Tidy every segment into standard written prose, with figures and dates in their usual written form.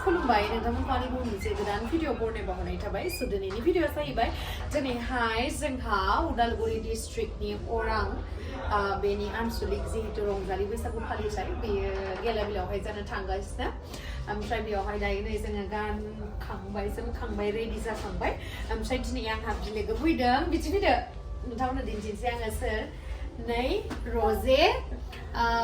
खुलुमबाय नोंथांमोनखौ आंनि मोनसे गोदान भिडिअ बरनायबा हरनाय थाबाय स दिनैनि भिडिअआ जाहैबाय दिनैहाय जोंहा उदालगुरि डिस्ट्रिक्टनि अरां बेनि आनसलिक जिहेतु रंजालि बैसागु फालिथाय बेयो गेलाबिलावहाय जानो थांगासिनो ओमफ्राय बेयावहाय दायो नै जोङो गानखांबाय जोमखांबाय रेडि जाखांबाय ओमफ्राय दिनै आंहा बिलोगो फैदों बिदि फैदो नोंथांमोननो दिन्थिनोसै आङो सोर नै रजे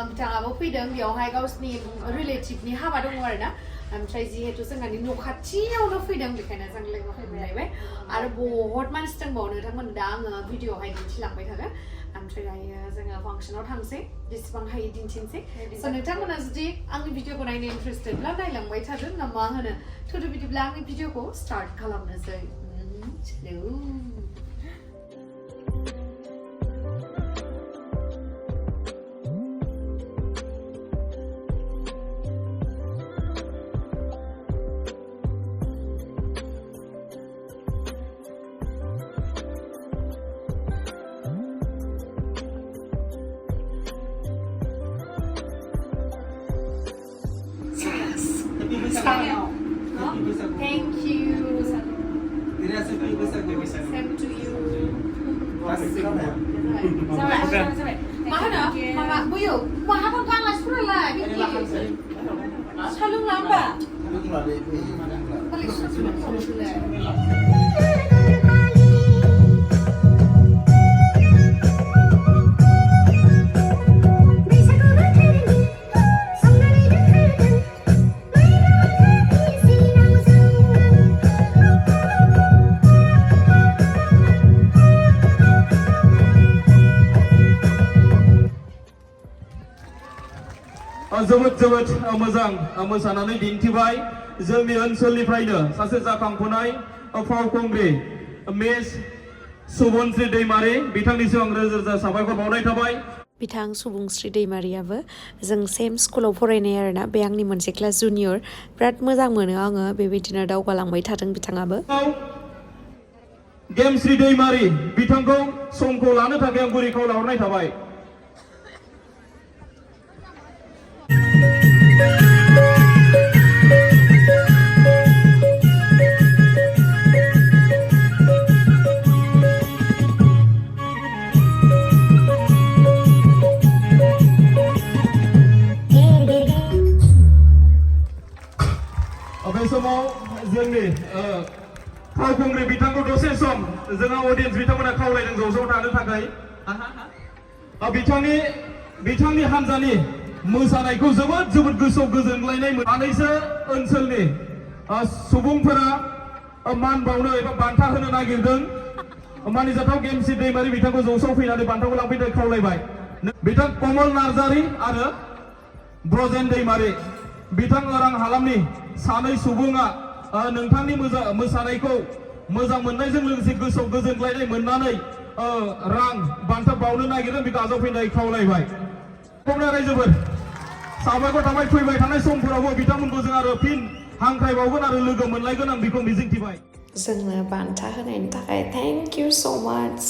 बिथाङाबो फैदों बेयावहाय गावसिनि रिलेटिभनि हाबा दङ आरोना ओमफ्राय जिहेतु जोंहानि न' खाथियावनो फैदों बेखायनो जों लोगो हमलायबाय आरो बहुत मानसि दंबावो नोंथांमोन दा आङो भिडिअआवहाय दिन्थिलांबाय थागोन ओमफ्राय दायो जोङो फांसनाव थांसै जेसेबां हायो दिन्थिनोसै स नोंथांमोना जुदि आंनि भिडिअखौ नायनो इन्टारेस्टेडब्ला नायलांबाय थादों ना मा होनो थुदो बिदिब्ला आंनि भिडिअखौ स्टार्ट खालामनोसै Thank you. Same to you. Mana? Mama, buyo. Maha pun kalah sepuluh lah. Salung lamba. Balik sepuluh. जोबोद मोजां मोसानानै दिन्थिबाय जोंनि ओनसोलनिफ्रायनो सासे जाखांफुनाय फावखुंग्रि मिस सुबुंस्रि दैमारि बिथांनिसिम आं रोजा रोजा साबायखर बावनाय थाबाय बिथां सुबुंस्रि दैमारियाबो जों सेम स्कुलाव फरायनाय आरोना बे आंनि मोनसे क्लास जुनियर बिराद मोजां मोनो आङो बेबायदिनो दावगालांबाय थादों बिथाङाबो गेमस्रि दैमारि बिथांखौ समखौ लानो थाखाय आं गुरै खावलाय हरनाय थाबाय बे समाव जोंनि फावखुंग्रि बिथांखौ दसे सम जोंहा अडियन्स बिथांमोना खावलायदों जौजोआव थानो थाखाय बिथांनि हान्जानि मोसानायखौ जोबोद गोसोआव गोजोनग्लायनाय सानैसो ओनसोलनि सुबुंफोरा मान बावनो एबा बान्था होनो नागिरदों मानिजाथाव गेमस्रि दैमारि बिथांखौ जौसाव फैनानै बान्थाखौ लांफैनो खावलायबाय बिथां कमल नार्जारि आरो ब्रजेन दैमारि बिथां अरां हालामनि सानै सुबुङा नोंथांनि मोसानायखौ मोजां मोननायजों लोगोसे गोसोआव गोजोनग्लायनाय मोननानै रां बान्था बावनो नागिरदों बेखौ आजावफैनाय खावलायबाय रायजोफोर साबायखर थाबाय फैबाय थानाय समफोरावबो बिथांमोनखौ जों आरो फिन हांख्रायबावगोन आरो लोगो मोनलायगोन आं बेखौ मिजिंथिबाय जोंनो बान्था होनायनि थाखाय थेंक इउ स माच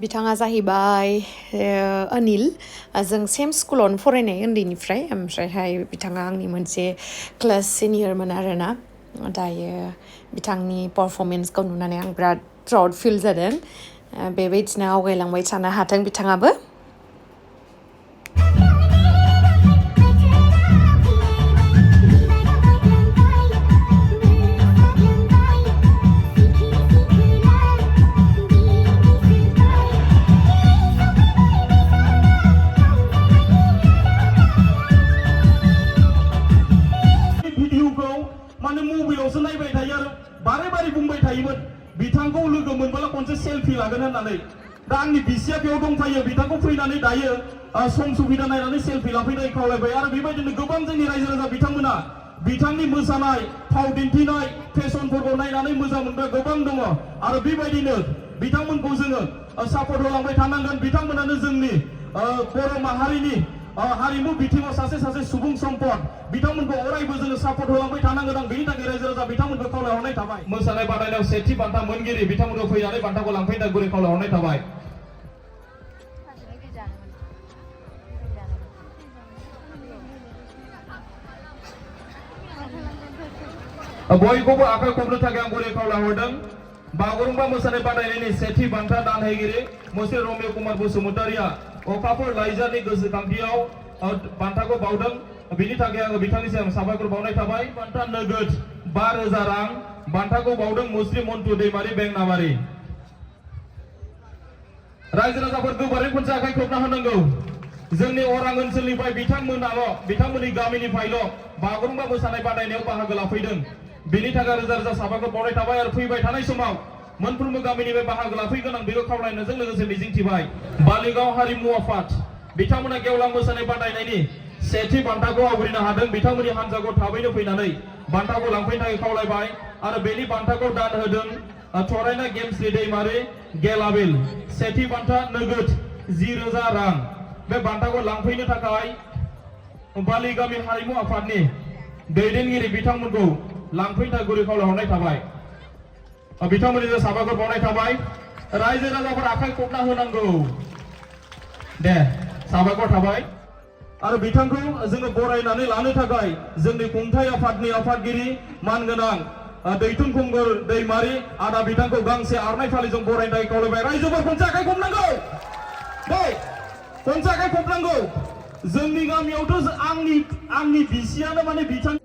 बिथाङा जाहैबाय अनिल जों सेम स्कुलावनो फरायनाय उन्दैनिफ्राय ओमफ्रायहाय बिथाङा आंनि मोनसे क्लास सिनियरमोन आरोना दायो बिथांनि पारफरमेन्सखौ नुनानै आं बिराद प्राउड फिल जादों बेबायदिनो आवगायलांबाय थानो हाथों बिथाङाबो माने मबाइलावसो नायबाय थायो आरो बारे बारे बुंबाय थायोमोन बिथांखौ लोगो मोनबोला खनसे सेलफि लागोन होननानै दा आंनि बिसिया बेयाव दंफायो बिथांखौ फैनानै दायो सम सुबिदा नायनानै सेलफि लाफैनाय खावलायबाय आरो बेबायदिनो गोबां जोंनि रायजो राजा बिथांमोना बिथांनि मोसानाय फाव दिन्थिनाय फेशनफोरखौ नायनानै मोजां मोनग्रा गोबां दङ आरो बेबायदिनो बिथांमोनखौ जोङो सापर्ट होलांबाय थानांगोन बिथांमोनानो जोंनि बर' माहारिनि हारिमु बिथिङाव सासे सासे सुबुं सम्पद बिथांमोनखौ अरायबो जोङो सापर्ट होलांबाय थानांगोन आं बेनि थाखाय रायजो राजा बिथांमोनखौ खावलायहरनाय थाबाय मोसानाय बादायनायाव सेथि बान्था मोनगिरि बिथांमोनखौ फैनानै बान्थाखौ लांफैनो थाखाय गुरै खावलायहरनाय थाबाय बयखौबो आखाइ खबनो थाखाय आं गुरै खावलायहरदों बागुरुम्बा मोसानाय बादायनायनि सेथि बान्था दानहैगिरि मुस्रि रमेश कुमार बसुमतारिया अखाफोर लाइजानि गोसोखांथियाव बान्थाखौ बावदों बिनि थाखाय आङो बिथांनिसिम साबायखर बावनाय थाबाय बान्था नोगोद 5,000 रां बान्थाखौ बावदों मुस्रि मन्टु दैमारि बेंनाबारि रायजो राजाफोर गोबारै खनसे आखाइ खबना होनांगौ जोंनि अरां ओनसोलनिफ्राय बिथांमोननि गामिनिफ्रायल' बागुरुम्बा मोसानाय बादायनायाव बाहागो लाफैदों बिनि थाखाय रोजा रोजा साबायखर बावनाय थाबाय आरो फैबाय थानाय समाव मोनफ्रोमबो गामिनिफ्राय बाहागो लाफैगोन आं बेखौ खावलायनायजों लोगोसे मिजिंथिबाय बालिगाव हारिमु आफाद बिथांमोना गेवलां मोसानाय बादायनायनि सेथि बान्थाखौ आवग्रिनो हादों बिथांमोननि हान्जाखौ थाबैनो फैनानै बान्थाखौ लांफैनो थाखाय खावलायबाय आरो बेनि बान्थाखौ दान होदों थरायना गेमस्रि दैमारि गेलाबिल सेथि बान्था नोगोद 10,000 रां बे बान्थाखौ लांफैनो थाखाय बालिगामि हारिमु आफादनि दैदेनगिरि बिथांमोनखौ लांफैनो थाखाय गुरै खावलायहरनाय थाबाय बिथांमोननि साबायखर बावनाय थाबाय रायजो राजाफोर आखाइ खबना होनांगौ दे साबायखर थाबाय आरो बिथांखौ जोङो बरायनानै लानो थाखाय जोंनि खुंथाय आफादनि आफादगिरि मानगोनां दैथुन खुंगुर दैमारि आदा बिथांखौ गांसे आरनाय फालिजों बरायनो थाखाय खावलायबाय रायजोफोर खनसे आखाइ खबनांगौ दे खनसे आखाइ खबनांगौ जोंनि गामियावथ' आंनि बिसियानो माने बिथां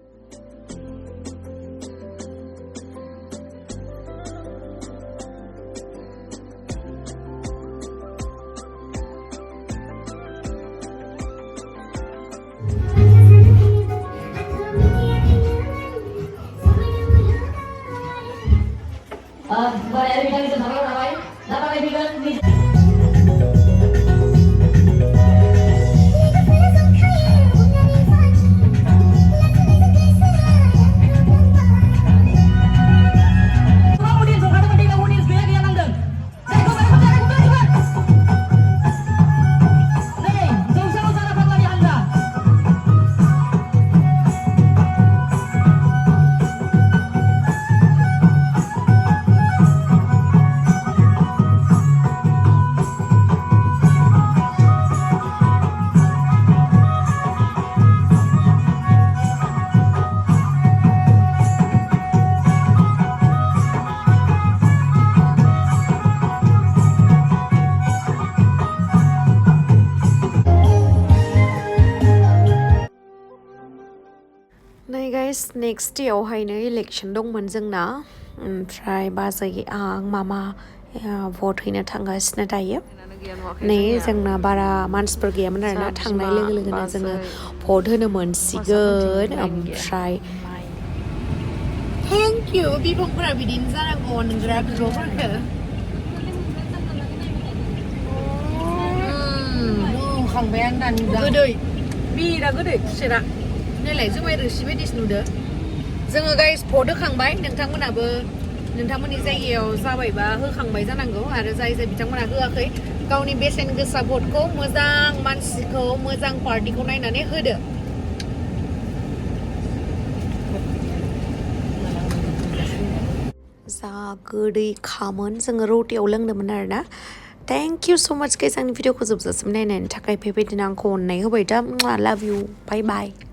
गाइस नेक्स्ट डेआवहायनो इलेक्सन दंमोन जोंना ओमफ्राय बाजै आं मामा भट हैनो थांगासिनो दायो नै जोंना बारा मानसिफोर गैयामोन आरोना थांनाय लोगो लोगोनो जोङो भट होनो मोनसिगोन ओमफ्राय थेंक इउ बिफांफोरा बिदिनो जानांगौ नोंग्रा बिब'फोरखौ खांबाय आं दानि गोदै बिरा गोदै खुसेरा नायलाय जुमाय रोसि बायदिसो नुदो जोङो गाइस भट होखांबाय नोंथांमोनाबो नोंथांमोननि जायगायाव जाबायबा होखांबाय जानांगौ आरो जाय बिथांमोना होआखै गावनि बेसेन गोसा भटखौ मोजां मानसिखौ मोजां पार्टिखौ नायनानै होदो जा गोदै खामोन जोङो रटियाव लोंदोंमोन आरोना थेंक इउ सो माच गाइस आंनि भिडिअखौ जोबजासिम नायनायनि थाखाय बेबायदिनो आंखौ अननाय होबाय दा love you bye bye